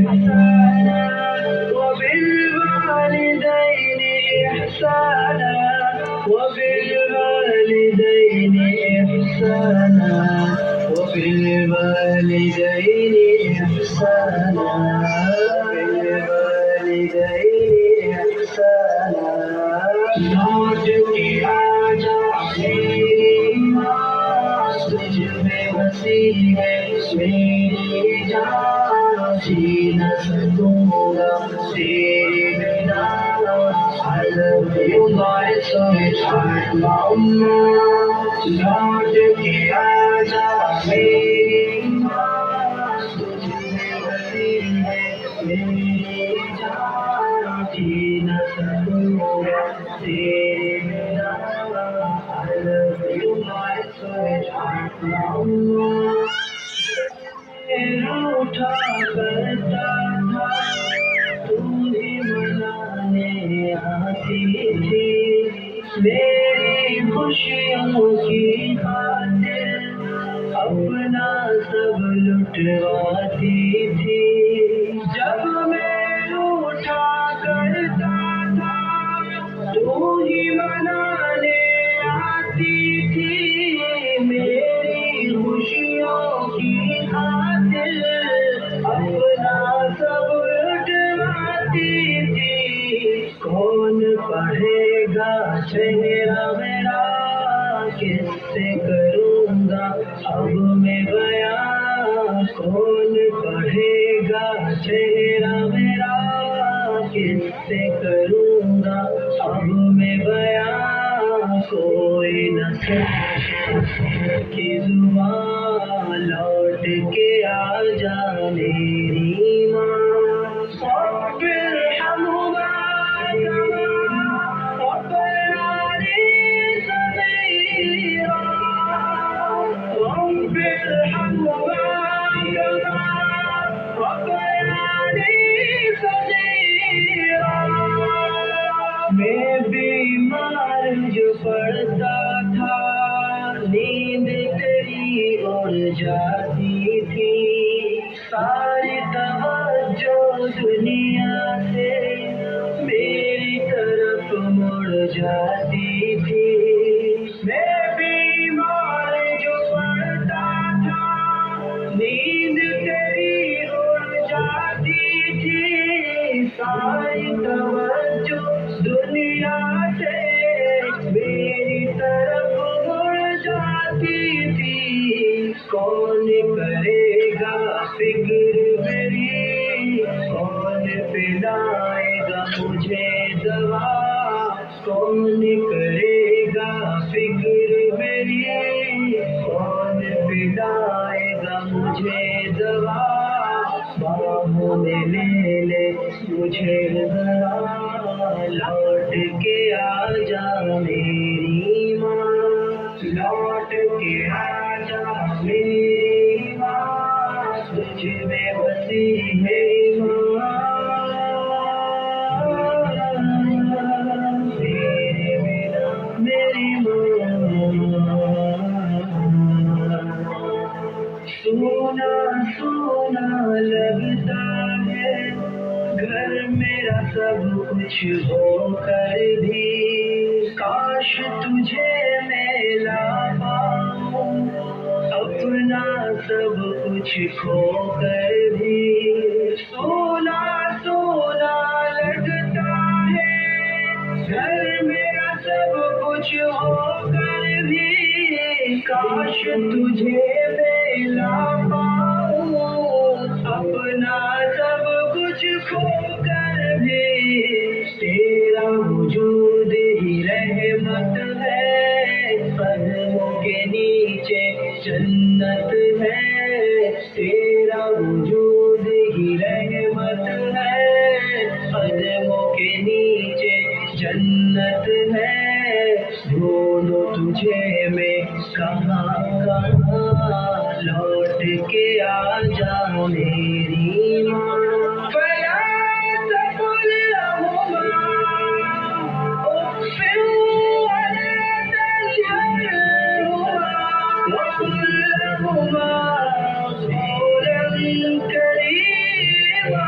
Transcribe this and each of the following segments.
إحسانا وبالوالدين إحسانا وبالوالدين إحسانا وبالوالدين إحسانا وبالوالدين إحسانا لوٹ کے آجا میری ماں تجھ میں بسی ہے میری جان جی نہ سکوں گا تیرے بنا I love you my sweetheart mama لوٹ کے آجا میری ماں تجھ میں بسی ہے میری جان جی نہ سکوں گا تیرے بنا I love you my sweetheart mama روٹھا کرتا تھا تو ہی منانے آتی تھی میری خوشیوں کی خاطر اپنا سب لٹواتی تھی جب میں روٹھا کرتا تھا تو ہی منانے آتی تھی میری خوشیوں کی خاطر اپنا سب لٹواتی تھی کون پڑھے گا چہرہ میرا کس سے کروں گا اب میں بیان کون پڑھے گا چہرہ میرا کس سے کروں گا اب میں بیان کوئی نہ سوچے کہ زبان لوٹ کے آ جا میری ماں رب ارحمہما کما ربیانی صغیرا رب ارحمہما کما ربیانی صغیرا میں بیمار جو پڑتا تھا نیند تیری اڑ جاتی تھی ساری توجہ دنیا سے میری طرف مڑ جاتی تھی میں بیمار جو پڑتا تھا نیند تیری اڑ جاتی تھی ساری توجہ دنیا سے میری طرف مڑ جاتی تھی کون کرے گا فکر میری کون پلائے گا مجھے دوا کون کرے گا فکر میری کون پلائے گا مجھے دوا باہوں میں لے لے مجھے ذرا لوٹ کے آ جا میری ماں لوٹ کے آ جا میری ماں تجھ میں بسی ہے ماں تیرے بنا میری ماں سونا سونا لگتا ہے گھر میرا سب کچھ ہو کر بھی کاش تجھے میں لا پاؤں اپنا سب کچھ کھو کر بھی سونا سونا لگتا ہے گھر میرا سب کچھ ہو کر بھی کاش تجھے میں لا پاؤں اپنا سب کچھ کھو کر بھی تیرا وجود ہی رحمت ہے قدموں کے نیچے جنت ہے تیرا وجود ہی رحمت ہے قدموں کے نیچے جنت ہے ڈھونڈو تجھے میں کہاں کہاں لوٹ کے آ جا میری ماں فلا تقل لهما اف ولا تنهرهما وقل لهما قولا كريما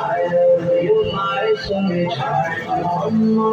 I love you my sweetheart mama।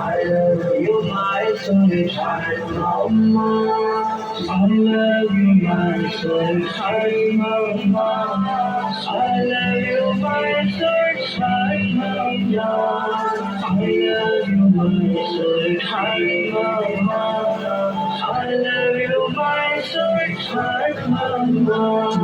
I love you my sweetheart mama। I love you my sweetheart mama। I love you my sweetheart mama। I love you my sweetheart mama। I love you my sweetheart mama।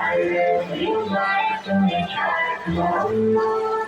I love you my sweetheart mama।